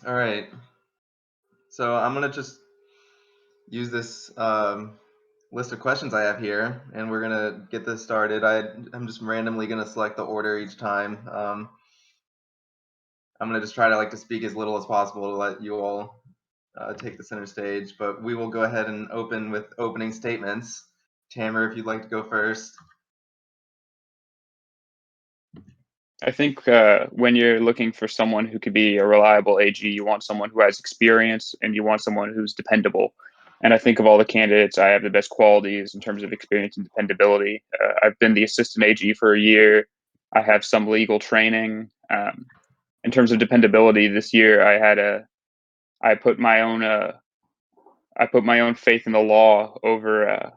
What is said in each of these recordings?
All right. So I'm gonna just use this list of questions I have here, and we're gonna get this started. I'm just randomly gonna select the order each time. I'm gonna just try to speak as little as possible to let you all take the center stage. But we will go ahead and open with opening statements. Tamer, if you'd like to go first. I think when you're looking for someone who could be a reliable AG, you want someone who has experience and you want someone who's dependable. And I think of all the candidates, I have the best qualities in terms of experience and dependability. I've been the assistant AG for a year. I have some legal training. In terms of dependability, this year I put my own faith in the law over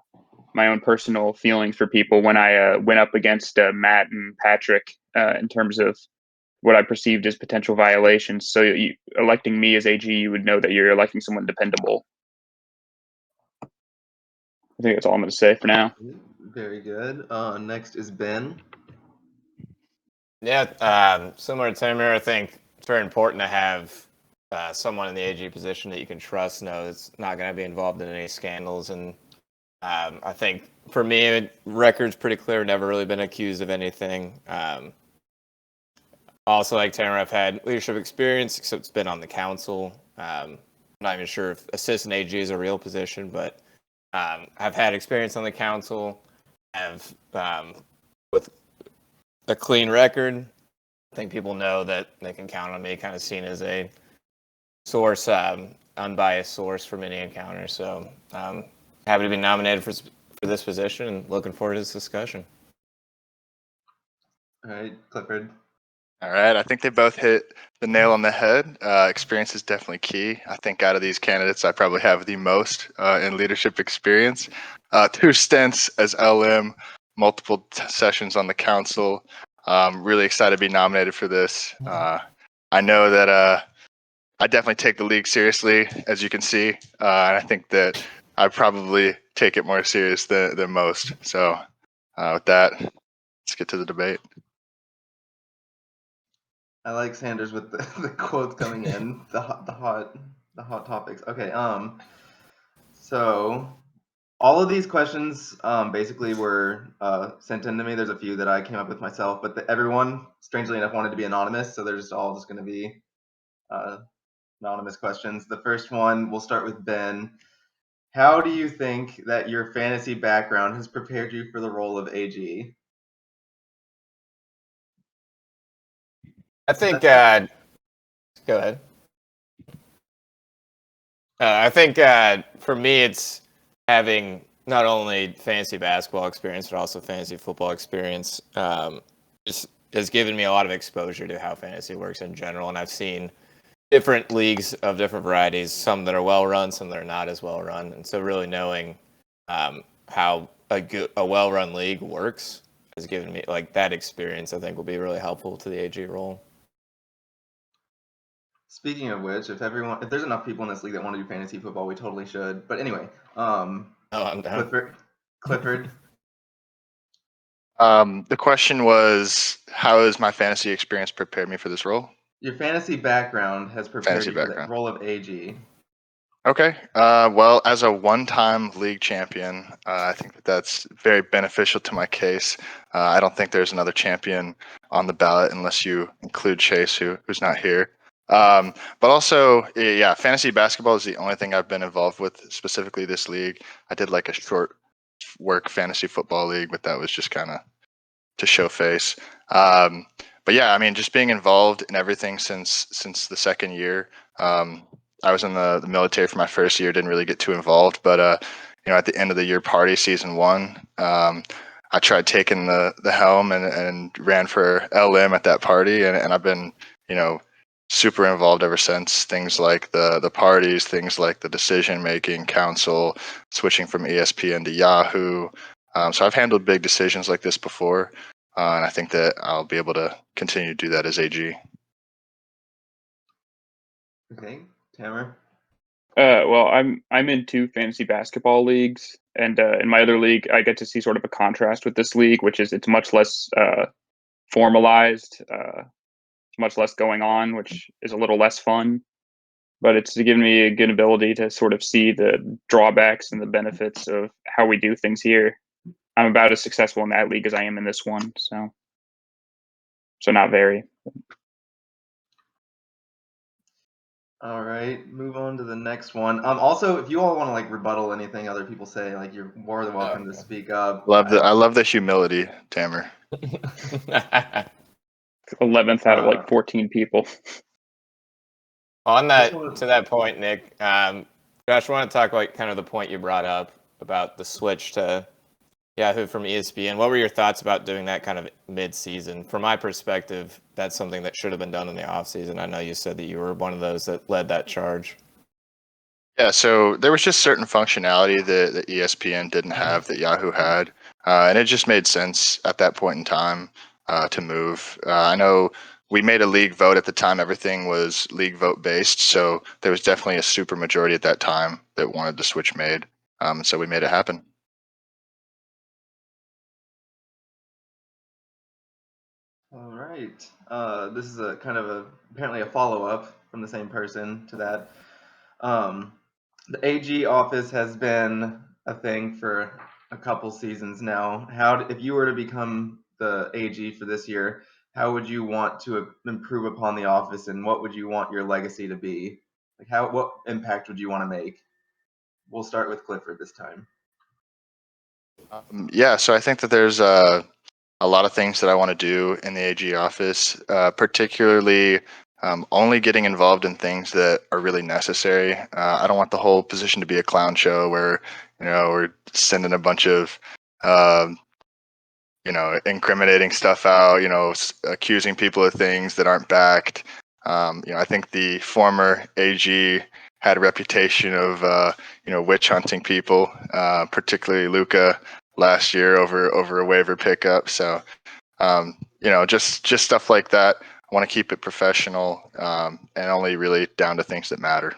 my own personal feelings for people when I went up against Matt and Patrick in terms of what I perceived as potential violations. So electing me as AG, you would know that you're electing someone dependable. I think that's all I'm going to say for now. Very good. Next is Ben. Yeah, similar to Tamer, I think it's very important to have someone in the AG position that you can trust, know that's not going to be involved in any scandals. And I think for me, record's pretty clear. Never really been accused of anything. Also, like Tamer, I've had leadership experience, except it's been on the council. I'm not even sure if assistant AG is a real position, but I've had experience on the council. Have with a clean record. I think people know that they can count on me, kind of seen as a source, unbiased source for many encounters. So happy to be nominated for this position and looking forward to this discussion. All right, Clifford. All right, I think they both hit the nail on the head. Experience is definitely key. I think out of these candidates, I probably have the most in leadership experience. 2 stints as LM, multiple sessions on the council. Really excited to be nominated for this. I know that I definitely take the league seriously, as you can see, and I think that I probably take it more serious than most. So with that, let's get to the debate. I like Sanders with the quotes coming in, the hot topics. Okay, so all of these questions basically were sent in to me. There's a few that I came up with myself, but everyone, strangely enough, wanted to be anonymous, so they're just all going to be anonymous questions. The first one, we'll start with Ben. How do you think that your fantasy background has prepared you for the role of AG? I think. Go ahead. I think for me, it's having not only fantasy basketball experience, but also fantasy football experience. Just has given me a lot of exposure to how fantasy works in general. And I've seen different leagues of different varieties, some that are well run, some that are not as well run. And so really knowing how a well run league works has given me that experience. I think will be really helpful to the AG role. Speaking of which, if there's enough people in this league that want to do fantasy football, we totally should. But anyway, I'm down. Clifford. The question was, how has my fantasy experience prepared me for this role? Your fantasy background has prepared you for the role of AG. Okay. Well, as a one-time league champion, I think that's very beneficial to my case. I don't think there's another champion on the ballot unless you include Chase, who's not here. But also, yeah, fantasy basketball is the only thing I've been involved with specifically this league. I did a short work fantasy football league, but that was just kind of to show face. But yeah, I mean, just being involved in everything since the second year. I was in the military for my first year, didn't really get too involved, but at the end of the year party, season 1, I tried taking the helm and ran for LM at that party, and I've been super involved ever since. Things like the parties, things like the decision making council, switching from ESPN to Yahoo. So I've handled big decisions like this before, and I think that I'll be able to continue to do that as AG. Okay, Tamer. Well, I'm in 2 fantasy basketball leagues, and in my other league, I get to see sort of a contrast with this league, which is it's much less formalized, much less going on, which is a little less fun. but it's given me a good ability to sort of see the drawbacks and the benefits of how we do things here. I'm about as successful in that league as I am in this one, so not very. All right, move on to the next one. Also, if you all want to like rebuttal anything other people say, like you're more than welcome to speak up. I love the humility, Tamer. 11th out of like 14 people. On that to that point, Nick, Josh, I want to talk about kind of the point you brought up about the switch to Yahoo from ESPN. What were your thoughts about doing that kind of mid-season? From my perspective, that's something that should have been done in the offseason. I know you said that you were one of those that led that charge. Yeah, so there was just certain functionality that ESPN didn't have that Yahoo had, and it just made sense at that point in time to move. I know we made a league vote at the time. Everything was league vote based, so there was definitely a super majority at that time that wanted the switch made, so we made it happen. All right. This is a kind of apparently a follow-up from the same person to that. The AG office has been a thing for a couple seasons now. If you were to become the AG for this year, how would you want to improve upon the office, and what would you want your legacy to be? Like, what impact would you want to make? We'll start with Clifford this time. Yeah, so I think that there's a lot of things that I want to do in the AG office, particularly only getting involved in things that are really necessary. I don't want the whole position to be a clown show where, we're sending a bunch of, incriminating stuff out, accusing people of things that aren't backed. I think the former AG had a reputation of, witch hunting people, particularly Luca last year over a waiver pickup. So, just stuff like that. I want to keep it professional and only really down to things that matter.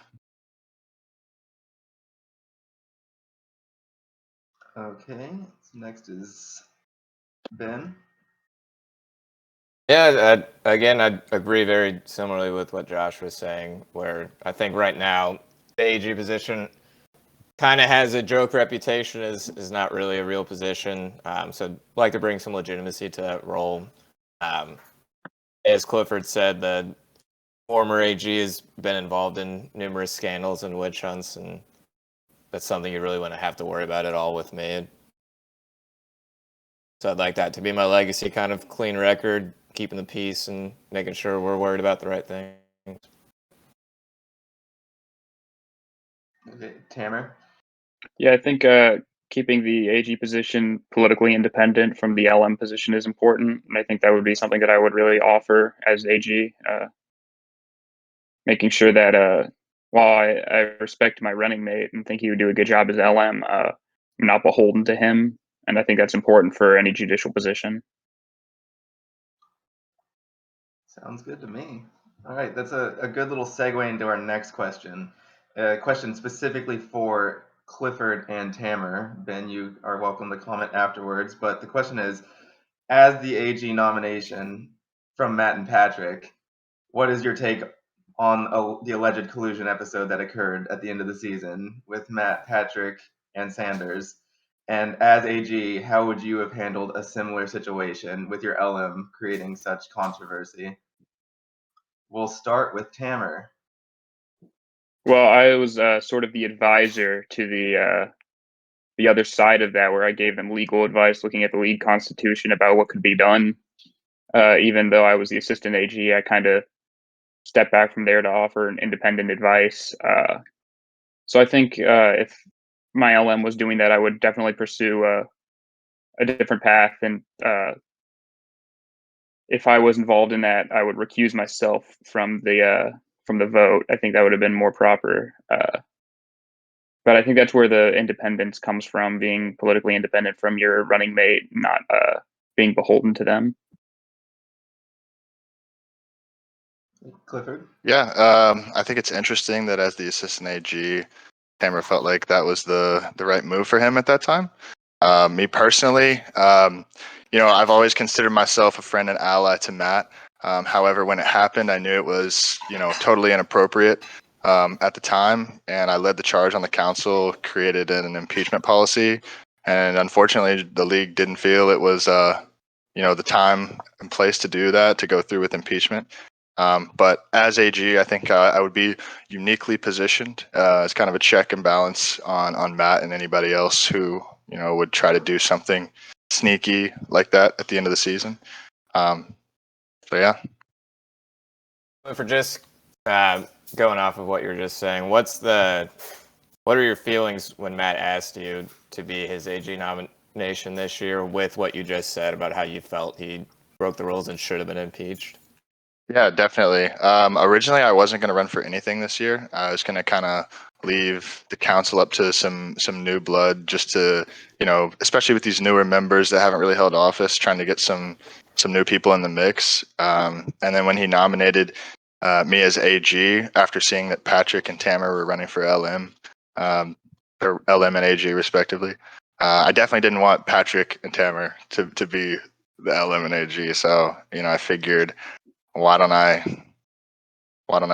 Okay. So next is Ben. Yeah, I agree very similarly with what Josh was saying, where I think right now the AG position kind of has a joke reputation, is not really a real position. So I'd like to bring some legitimacy to that role. As Clifford said, the former AG has been involved in numerous scandals and witch hunts, and that's something you really wouldn't have to worry about at all with me. So I'd like that to be my legacy, kind of clean record, keeping the peace and making sure we're worried about the right things. Okay, Tamer. Yeah, I think keeping the AG position politically independent from the LM position is important, and I think that would be something that I would really offer as AG, making sure that while I respect my running mate and think he would do a good job as LM, I'm not beholden to him, and I think that's important for any judicial position. Sounds good to me. All right, that's a good little segue into our next question. A question specifically for Clifford and Tamer. Ben, you are welcome to comment afterwards. But the question is, as the AG nomination from Matt and Patrick, what is your take on the alleged collusion episode that occurred at the end of the season with Matt, Patrick, and Sanders? And as AG, how would you have handled a similar situation with your LM creating such controversy? We'll start with Tamer. Well, I was sort of the advisor to the other side of that, where I gave them legal advice, looking at the league constitution about what could be done. Even though I was the assistant AG, I kind of stepped back from there to offer an independent advice. So I think if my LM was doing that, I would definitely pursue a different path. And if I was involved in that, I would recuse myself from the vote. I think that would have been more proper. But I think that's where the independence comes from, being politically independent from your running mate, not being beholden to them. Clifford? Yeah, I think it's interesting that as the assistant AG, Tamer felt like that was the right move for him at that time. Me personally, I've always considered myself a friend and ally to Matt. However, when it happened, I knew it was, totally inappropriate. at the time, and I led the charge on the council, created an impeachment policy, and unfortunately, the league didn't feel it was, the time and place to do that, to go through with impeachment. But as AG, I think I would be uniquely positioned as kind of a check and balance on Matt and anybody else who would try to do something sneaky like that at the end of the season. So yeah. For just going off of what you were just saying, what are your feelings when Matt asked you to be his AG nomination this year, with what you just said about how you felt he broke the rules and should have been impeached? Yeah, definitely. Originally, I wasn't going to run for anything this year. I was going to kind of leave the council up to some new blood, just to, especially with these newer members that haven't really held office, trying to get some new people in the mix. And then when he nominated me as AG, after seeing that Patrick and Tamer were running for LM, or LM and AG respectively, I definitely didn't want Patrick and Tamer to be the LM and AG. So I figured, why don't I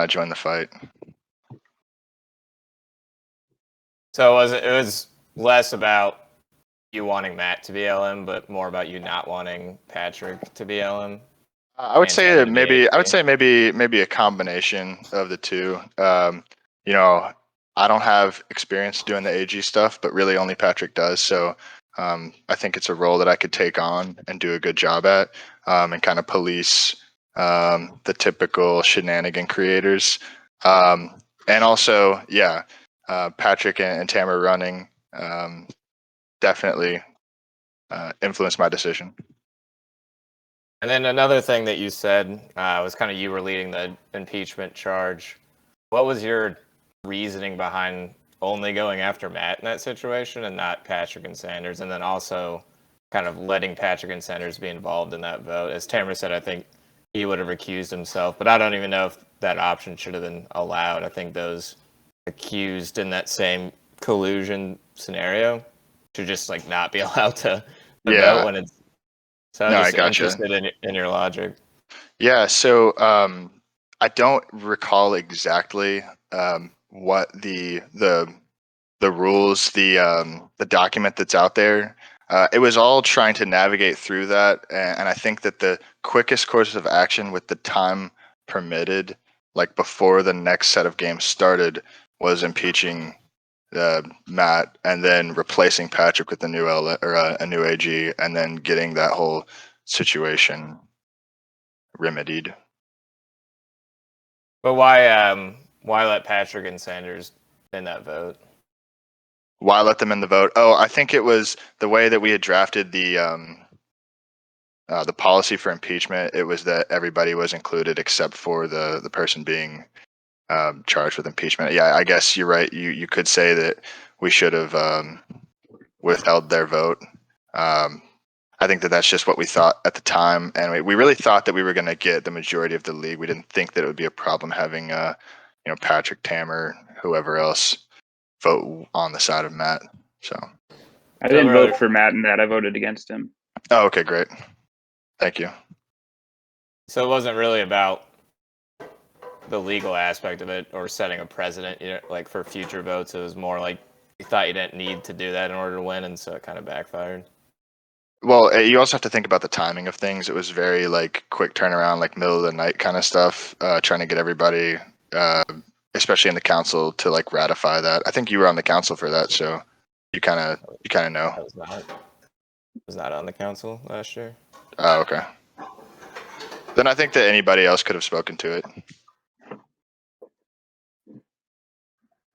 join the fight? So it was less about you wanting Matt to be LM, but more about you not wanting Patrick to be LM? I would And say Tamer that to be maybe AG? maybe a combination of the two. I don't have experience doing the AG stuff, but really only Patrick does. So I think it's a role that I could take on and do a good job at, and kind of police the typical shenanigan creators. And also, yeah, Patrick and Tamer running definitely influenced my decision. And then another thing that you said was kind of you were leading the impeachment charge. What was your reasoning behind only going after Matt in that situation and not Patrick and Sanders? And then also kind of letting Patrick and Sanders be involved in that vote. As Tamer said, I think he would have recused himself, but I don't even know if that option should have been allowed. I think those accused in that same collusion scenario should just like not be allowed to vote Yeah, when it's. So I'm no, I just gotcha. interested in your logic. Yeah, so I don't recall exactly what the rules, the document that's out there. It was all trying to navigate through that, and I think that the quickest course of action with the time permitted, like before the next set of games started, was impeaching Matt and then replacing Patrick with a new a new AG, and then getting that whole situation remedied. But why let Patrick and Sanders in that vote? Why let them in the vote? Oh, I think it was the way that we had drafted the policy for impeachment. It was that everybody was included except for the person being charged with impeachment. Yeah, I guess you're right. You could say that we should have withheld their vote. I think that that's just what we thought at the time, and we really thought that we were going to get the majority of the league. We didn't think that it would be a problem having Patrick, Tamer, whoever else vote on the side of Matt. So I didn't vote for Matt in that. I voted against him. oh, okay, great. Thank you. So it wasn't really about the legal aspect of it or setting a precedent, like for future votes. It was more like you thought you didn't need to do that in order to win, and so it kind of backfired. Well, you also have to think about the timing of things. It was very like quick turnaround, like middle of the night kind of stuff, trying to get everybody, especially in the council, to like ratify that. I think you were on the council for that, so you kind of know. I was not on the council last year. Oh, okay. Then I think that anybody else could have spoken to it.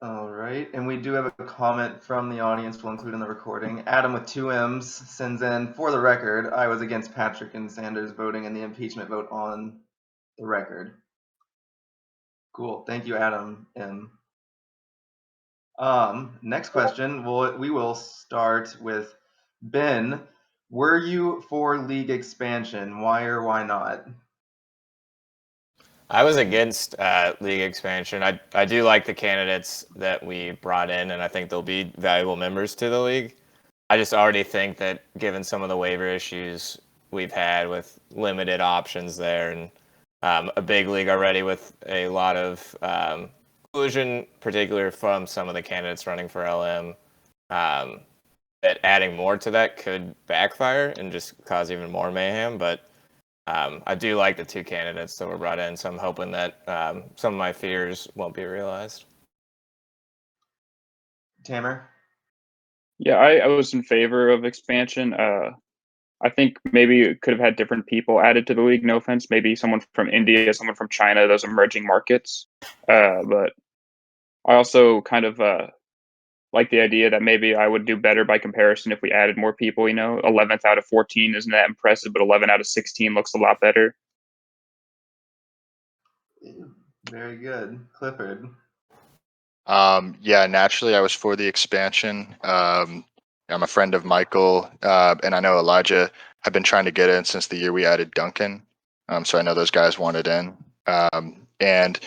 All right, and we do have a comment from the audience we'll include in the recording. Adam with 2 M's sends in, for the record, I was against Patrick and Sanders voting in the impeachment vote on the record. Cool, thank you, Adam M. Next question, we will start with Ben. Were you for league expansion? Why or why not? I was against league expansion. I do like the candidates that we brought in, and I think they'll be valuable members to the league. I just already think that given some of the waiver issues we've had with limited options there, and a big league already with a lot of conclusion, particularly from some of the candidates running for LM, that adding more to that could backfire and just cause even more mayhem. But I do like the two candidates that were brought in, so I'm hoping that some of my fears won't be realized. Tamer? Yeah, I was in favor of expansion. I think maybe it could have had different people added to the league. No offense, maybe someone from India, someone from China, those emerging markets. But I also kind of like the idea that maybe I would do better by comparison if we added more people. 11th out of 14 isn't that impressive, but 11 out of 16 looks a lot better. Very good. Clifford? Yeah, naturally, I was for the expansion. I'm a friend of Michael, and I know Elijah have been trying to get in since the year we added Duncan. So I know those guys wanted in. And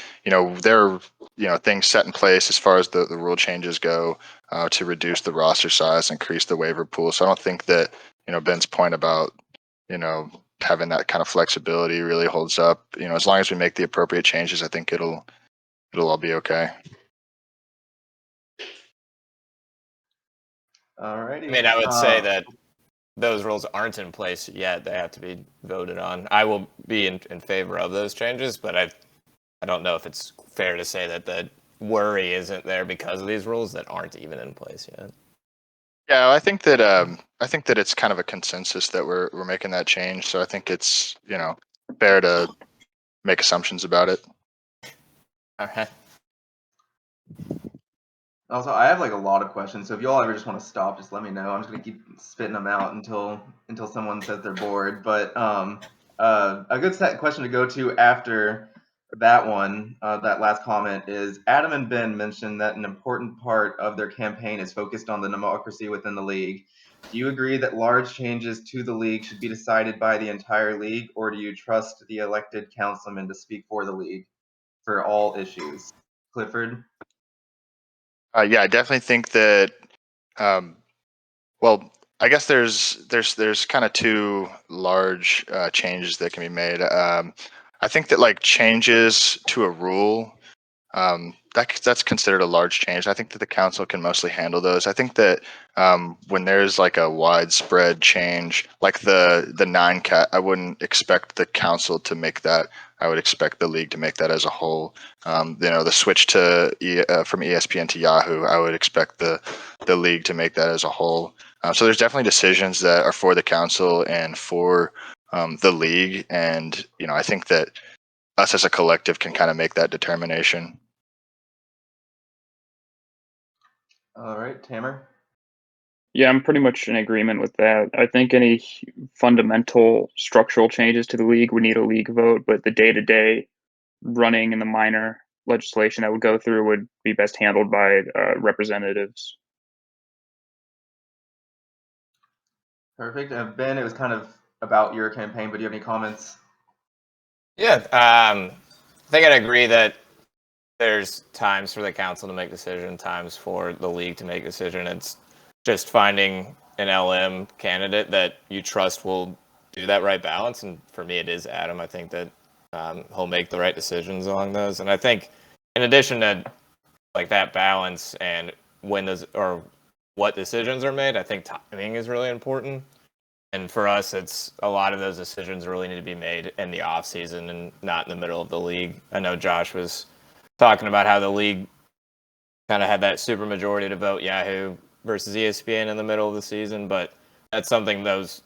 there are things set in place as far as the rule changes go to reduce the roster size, increase the waiver pool. So I don't think that Ben's point about having that kind of flexibility really holds up. As long as we make the appropriate changes, I think it'll all be okay. Alrighty. I mean, I would say that those rules aren't in place yet. They have to be voted on. I will be in favor of those changes, but I don't know if it's fair to say that the worry isn't there because of these rules that aren't even in place yet. Yeah, I think that it's kind of a consensus that we're making that change. So I think it's fair to make assumptions about it. All right. Also, I have like a lot of questions, so if y'all ever just want to stop, just let me know. I'm just gonna keep spitting them out until someone says they're bored. But a good question to go to after that one, that last comment is Adam and Ben mentioned that an important part of their campaign is focused on the democracy within the league. Do you agree that large changes to the league should be decided by the entire league, or do you trust the elected councilmen to speak for the league for all issues? Clifford? Yeah, I definitely think that. Well, I guess there's kind of two large changes that can be made. I think that like changes to a rule, that's considered a large change. I think that the council can mostly handle those. I think that when there's like a widespread change, like the 9 cat, I wouldn't expect the council to make that. I would expect the league to make that as a whole. The switch to from ESPN to Yahoo, I would expect the league to make that as a whole. So there's definitely decisions that are for the council and for the league, and I think that us as a collective can kind of make that determination. All right, Tamer? Yeah, I'm pretty much in agreement with that. I think any fundamental structural changes to the league would need a league vote, but the day-to-day running and the minor legislation that would go through would be best handled by representatives. Perfect. Ben, it was kind of about your campaign, but do you have any comments? Yeah, I think I'd agree that there's times for the council to make decision, times for the league to make decision. It's just finding an LM candidate that you trust will do that right balance. And for me, it is Adam. I think that he'll make the right decisions along those. And I think in addition to like that balance and when those or what decisions are made, I think timing is really important. And for us, it's a lot of those decisions really need to be made in the off season and not in the middle of the league. I know Josh was talking about how the league kind of had that super majority to vote Yahoo versus ESPN in the middle of the season, but that's something those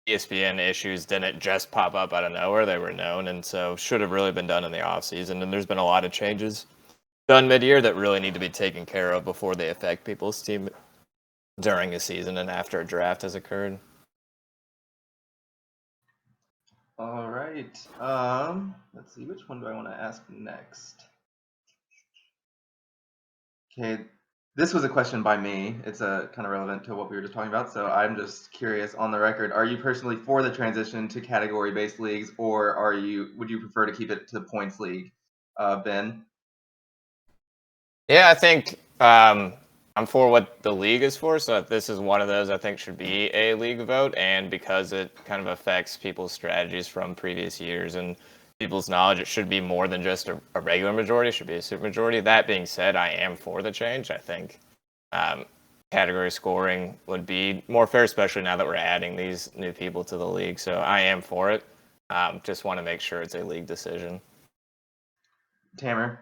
ESPN issues didn't just pop up out of nowhere. They were known, and so should have really been done in the offseason. And there's been a lot of changes done mid-year that really need to be taken care of before they affect people's team during a season and after a draft has occurred. All right. Let's see, which one do I want to ask next? Okay, this was a question by me. It's kind of relevant to what we were just talking about. So I'm just curious on the record, are you personally for the transition to category-based leagues, or would you prefer to keep it to points league? Ben? Yeah, I think I'm for what the league is for. So this is one of those I think should be a league vote, and because it kind of affects people's strategies from previous years and people's knowledge, it should be more than just a regular majority. It should be a supermajority. That being said, I am for the change. I think category scoring would be more fair, especially now that we're adding these new people to the league. So I am for it. Just want to make sure it's a league decision. Tamer.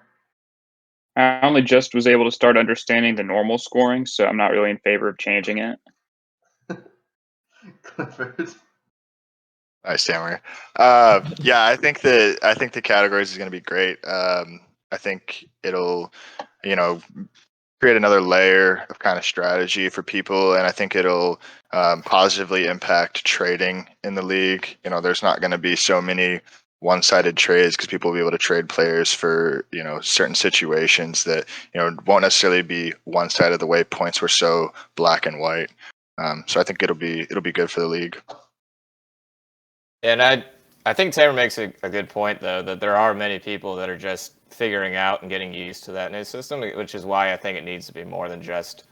I only just was able to start understanding the normal scoring, so I'm not really in favor of changing it. Clifford. Nice, Tamer. Yeah, I think the categories is going to be great. I think it'll, create another layer of kind of strategy for people, and I think it'll positively impact trading in the league. There's not going to be so many one-sided trades because people will be able to trade players for certain situations that won't necessarily be one-sided the way points were so black and white. So I think it'll be good for the league. And I think Tamer makes a good point, though, that there are many people that are just figuring out and getting used to that new system, which is why I think it needs to be more than just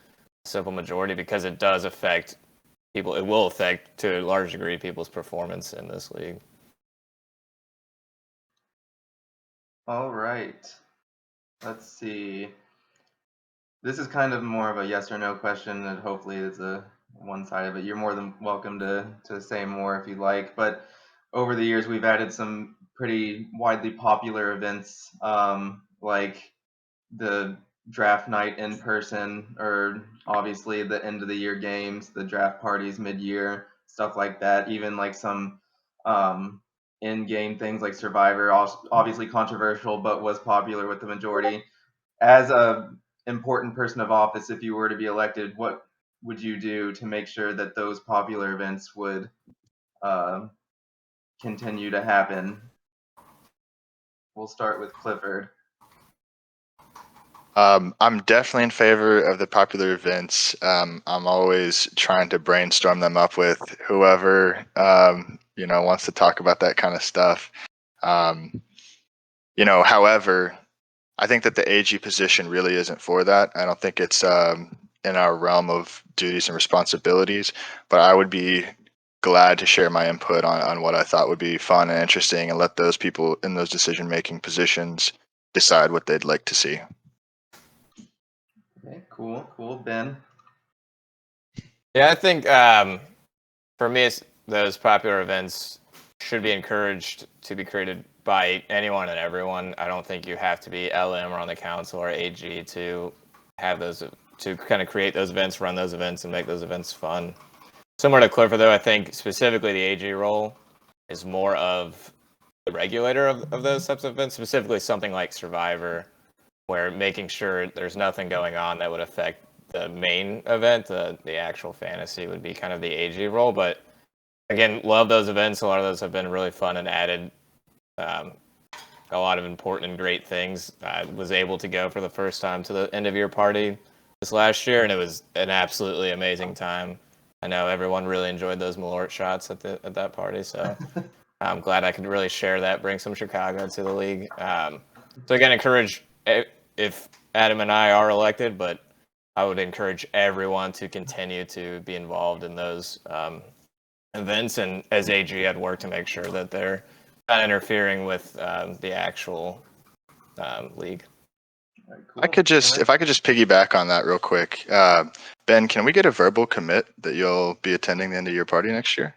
a simple majority, because it does affect people. It will affect, to a large degree, people's performance in this league. All right. Let's see. This is kind of more of a yes or no question, and hopefully it's a one-sided, but you're more than welcome to say more if you'd like. But over the years, we've added some pretty widely popular events, like the draft night in person, or obviously the end of the year games, the draft parties mid-year, stuff like that. Even like some in-game things like Survivor, obviously controversial, but was popular with the majority. As a important person of office, if you were to be elected, what would you do to make sure that those popular events would continue to happen? We'll start with Clifford. I'm definitely in favor of the popular events. I'm always trying to brainstorm them up with whoever wants to talk about that kind of stuff. However, I think that the AG position really isn't for that. I don't think it's in our realm of duties and responsibilities, but I would be glad to share my input on what I thought would be fun and interesting and let those people in those decision-making positions decide what they'd like to see. Okay, cool. Ben? Yeah, I think for me, those popular events should be encouraged to be created by anyone and everyone. I don't think you have to be LM or on the council or AG to have those, to kind of create those events, run those events, and make those events fun. Similar to Clifford, though, I think specifically the AG role is more of the regulator of those types of events, specifically something like Survivor, where making sure there's nothing going on that would affect the main event, the actual fantasy, would be kind of the AG role. But again, love those events. A lot of those have been really fun and added a lot of important and great things. I was able to go for the first time to the end of year party this last year, and it was an absolutely amazing time. I know everyone really enjoyed those Malort shots at that party, so I'm glad I could really share that, bring some Chicago to the league. So again, encourage, if Adam and I are elected, but I would encourage everyone to continue to be involved in those events, and as AG, I'd work to make sure that they're not interfering with the actual league. Right, cool. If I could just piggyback on that real quick. Ben, can we get a verbal commit that you'll be attending the end of your party next year?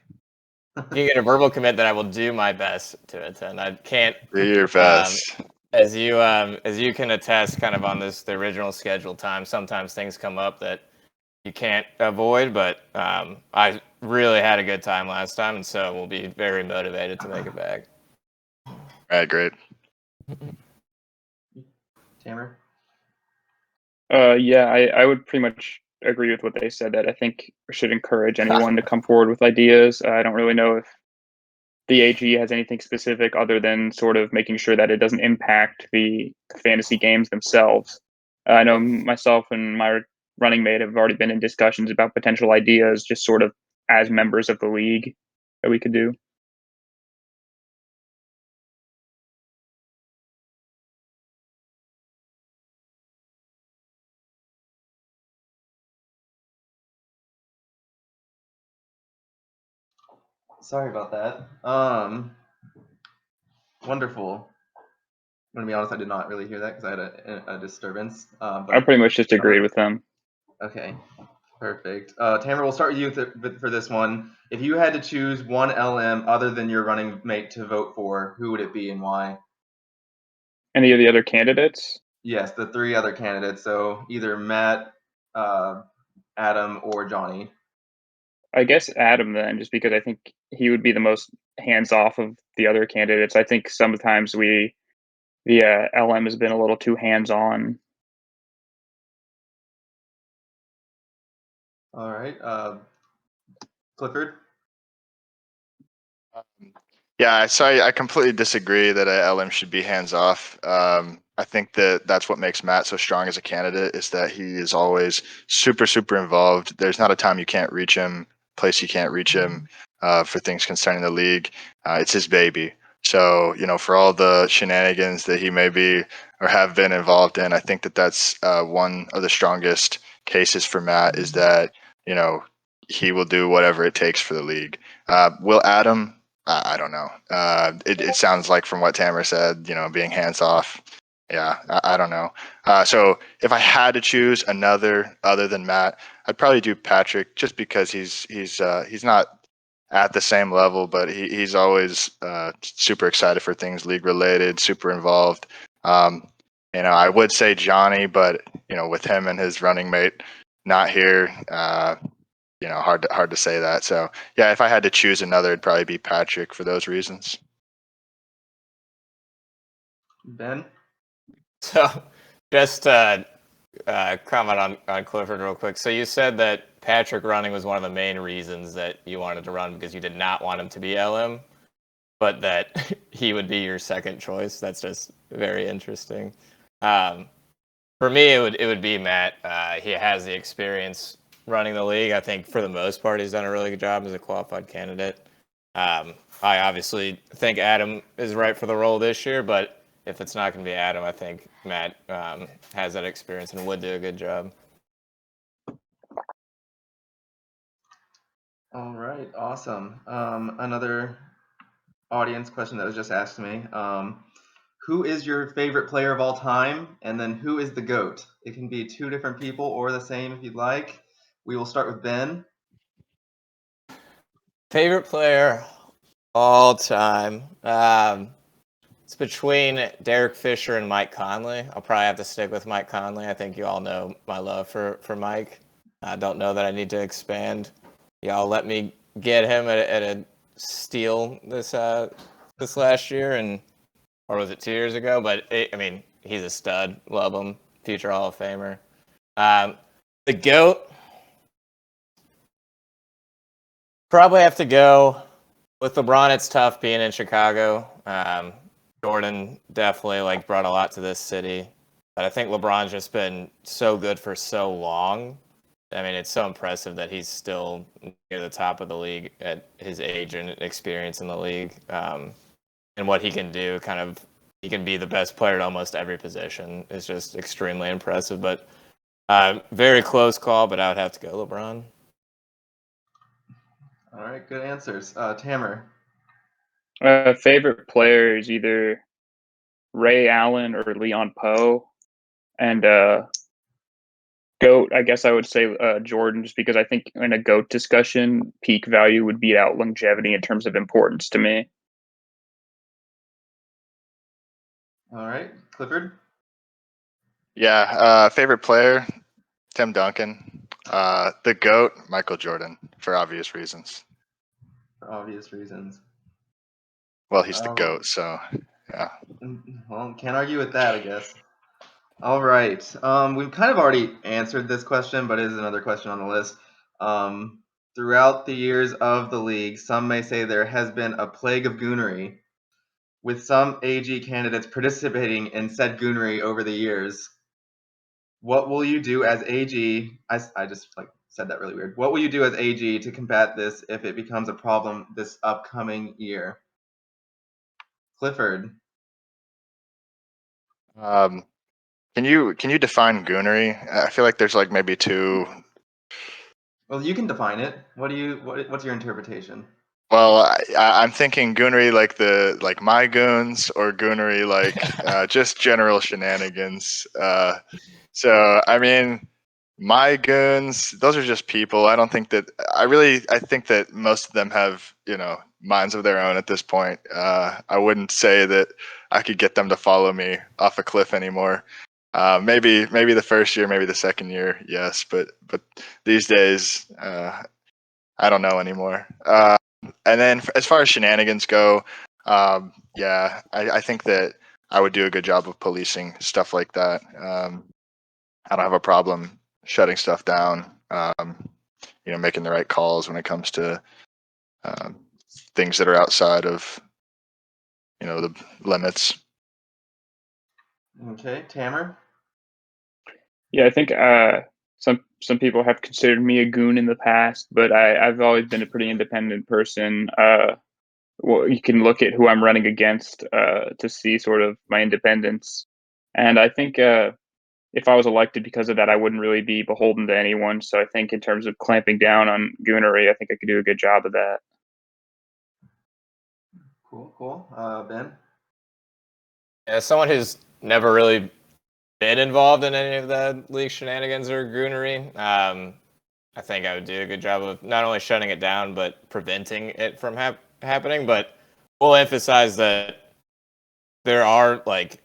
You can get a verbal commit that I will do my best to attend. I can't. Do your best. As you can attest, kind of on the original scheduled time, sometimes things come up that you can't avoid. But I really had a good time last time, and so we'll be very motivated to make it back. All right, great. Tamer? Yeah, I would pretty much agree with what they said, that I think we should encourage anyone to come forward with ideas. I don't really know if the AG has anything specific other than sort of making sure that it doesn't impact the fantasy games themselves. I know myself and my running mate have already been in discussions about potential ideas, just sort of as members of the league, that we could do. Sorry about that. Wonderful. I'm gonna be honest, I did not really hear that because I had a disturbance. I But pretty much just agreed with him. okay, perfect. Tamara, we'll start with you for this one. If you had to choose one LM other than your running mate to vote for, who would it be and why? Any of the other candidates? Yes, the three other candidates. So either Matt, Adam, or Johnny. I guess Adam then, just because I think he would be the most hands off of the other candidates. I think sometimes the LM has been a little too hands on. All right, Clifford. Yeah, so I completely disagree that a LM should be hands off. I think that that's what makes Matt so strong as a candidate is that he is always super involved. There's not a time you can't reach him, place you can't reach him for things concerning the league. It's his baby. So for all the shenanigans that he may be or have been involved in, I think that that's one of the strongest cases for Matt is that he will do whatever it takes for the league. Will Adam? I don't know. It sounds like from what Tamara said, being hands off. Yeah, I don't know. So if I had to choose another other than Matt, I'd probably do Patrick, just because he's not at the same level, but he's always super excited for things league related, super involved. I would say Johnny, but with him and his running mate not here, hard to say that. So yeah, if I had to choose another, it'd probably be Patrick for those reasons. Ben. So just comment on Clifford real quick. So you said that Patrick running was one of the main reasons that you wanted to run because you did not want him to be LM, but that he would be your second choice. That's just very interesting. For me, it would be Matt. He has the experience running the league. I think for the most part, he's done a really good job as a qualified candidate. I obviously think Adam is right for the role this year, but if it's not going to be Adam, I think Matt has that experience and would do a good job. All right, awesome. Another audience question that was just asked to me. Who is your favorite player of all time? And then who is the GOAT? It can be two different people or the same if you'd like. We will start with Ben. Favorite player all time. It's between Derek Fisher and Mike Conley. I'll probably have to stick with Mike Conley. I think you all know my love for Mike. I don't know that I need to expand. Y'all let me get him at a steal this last year, or was it 2 years ago? But he's a stud. Love him. Future Hall of Famer. The GOAT. Probably have to go with LeBron. It's tough being in Chicago. Jordan definitely brought a lot to this city, but I think LeBron's just been so good for so long. It's so impressive that he's still near the top of the league at his age and experience in the league, and what he can do. He can be the best player at almost every position. It's just extremely impressive. But very close call, but I would have to go LeBron. All right, good answers. Tamer. Favorite player is either Ray Allen or Leon Poe, and GOAT, I guess I would say Jordan, just because I think in a GOAT discussion, peak value would beat out longevity in terms of importance to me. All right, Clifford. Yeah, favorite player, Tim Duncan. The GOAT, Michael Jordan, for obvious reasons. For obvious reasons. Well, he's the GOAT, so yeah. Well, can't argue with that, I guess. All right. We've kind of already answered this question, but it is another question on the list. Throughout the years of the league, some may say there has been a plague of goonery, with some AG candidates participating in said goonery over the years. What will you do as AG? I just said that really weird. What will you do as AG to combat this if it becomes a problem this upcoming year? Clifford. Can you define goonery? I feel like there's maybe two. Well, you can define it. What's your interpretation? Well, I'm thinking goonery like my goons, or goonery like just general shenanigans. So I mean, my goons, those are just people. I don't think that I think that most of them have, minds of their own at this point. I wouldn't say that I could get them to follow me off a cliff anymore. Maybe the first year, maybe the second year, yes, but these days, I don't know anymore. And then as far as shenanigans go, yeah, I think that I would do a good job of policing stuff like that. I don't have a problem shutting stuff down. Making the right calls when it comes to um, things that are outside of the limits. Okay, Tamer. Yeah, I think some people have considered me a goon in the past, but I've always been a pretty independent person. Well, you can look at who I'm running against to see sort of my independence, and I think if I was elected because of that, I wouldn't really be beholden to anyone. So I think in terms of clamping down on goonery, I think I could do a good job of that. Cool. Ben. As someone who's never really been involved in any of the league shenanigans or goonery, I think I would do a good job of not only shutting it down but preventing it from happening. But we'll emphasize that there are like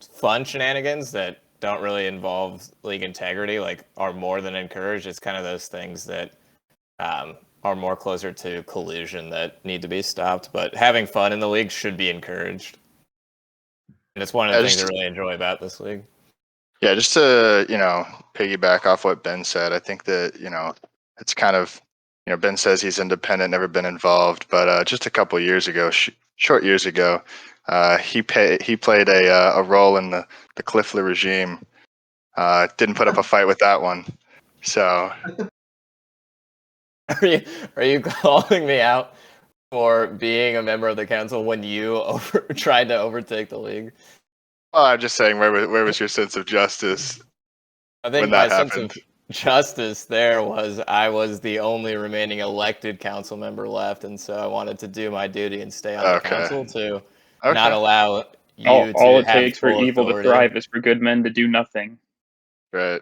fun shenanigans that don't really involve league integrity, like are more than encouraged. It's kind of those things that are more closer to collusion that need to be stopped. But having fun in the league should be encouraged. And it's one of the things I really enjoy about this league. Yeah, just to, piggyback off what Ben said, I think that, it's kind of, Ben says he's independent, never been involved, but just a couple years ago, short years ago, he played a role in the Cliffler regime. Didn't put up a fight with that one. So Are you calling me out for being a member of the council when you tried to overtake the league? well, I'm just saying, where was your sense of justice I think when my that happened? sense of justice there was I was the only remaining elected council member left, and so I wanted to do my duty and stay on the council to not allow you all to it have takes for full evil authority. to thrive is for good men to do nothing. Right.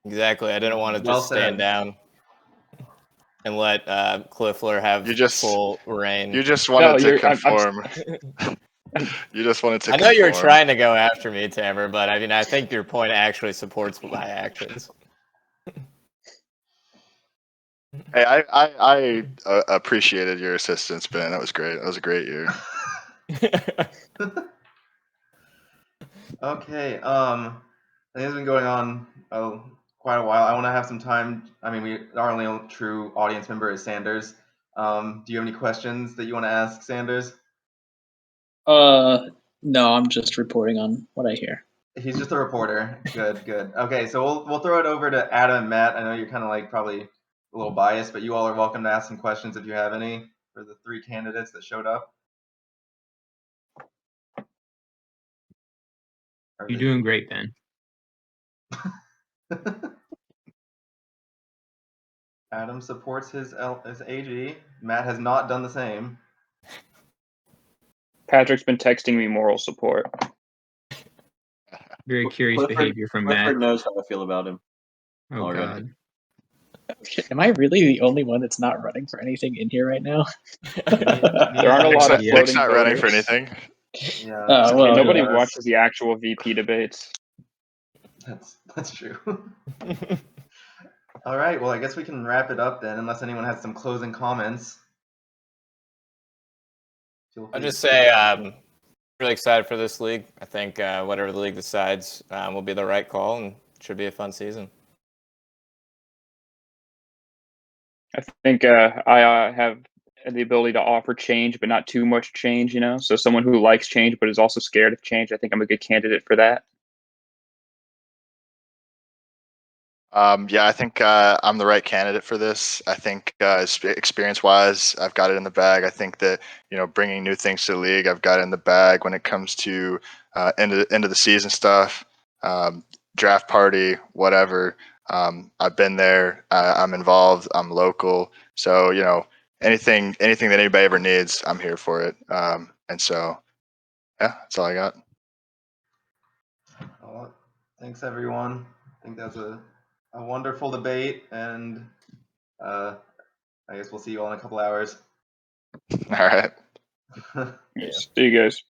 Exactly. I didn't want to just stand down and let Cliffler have full reign. You just wanted to conform. You just wanted to I know you were trying to go after me, Tamer, but I mean, I think your point actually supports my actions. Hey, I appreciated your assistance, Ben. That was great. That was a great year. Okay. I think it's been going on quite a while. I want to have some time. I mean, our only true audience member is Sanders. Do you have any questions that you want to ask Sanders? No, I'm just reporting on what I hear. He's just a reporter. Good. Okay, so we'll throw it over to Adam and Matt. I know you're kind of like probably a little biased, but you all are welcome to ask some questions if you have any for the three candidates that showed up. You're doing great, Ben. Adam supports his AG. Matt has not done the same. Patrick's been texting me moral support. Very curious behavior from Matt. Clifford knows how I feel about him. Oh already. God. Am I really the only one that's not running for anything in here right now? There aren't a lot of floating Nick's not running for voters. anything. Yeah. Well, nobody yeah. watches the actual VP debates. That's true. All right. Well, I guess we can wrap it up then, unless anyone has some closing comments. I'll just say I'm really excited for this league. I think whatever the league decides will be the right call, and it should be a fun season. I think I have the ability to offer change, but not too much change, So someone who likes change but is also scared of change, I think I'm a good candidate for that. Yeah, I think I'm the right candidate for this. I think experience-wise, I've got it in the bag. I think that bringing new things to the league, I've got it in the bag when it comes to end of the season stuff, draft party, whatever. I've been there. I'm involved. I'm local. So anything that anybody ever needs, I'm here for it. And so, yeah, that's all I got. Well, thanks everyone. I think that was a wonderful debate, and I guess we'll see you all in a couple hours. All right. See you guys.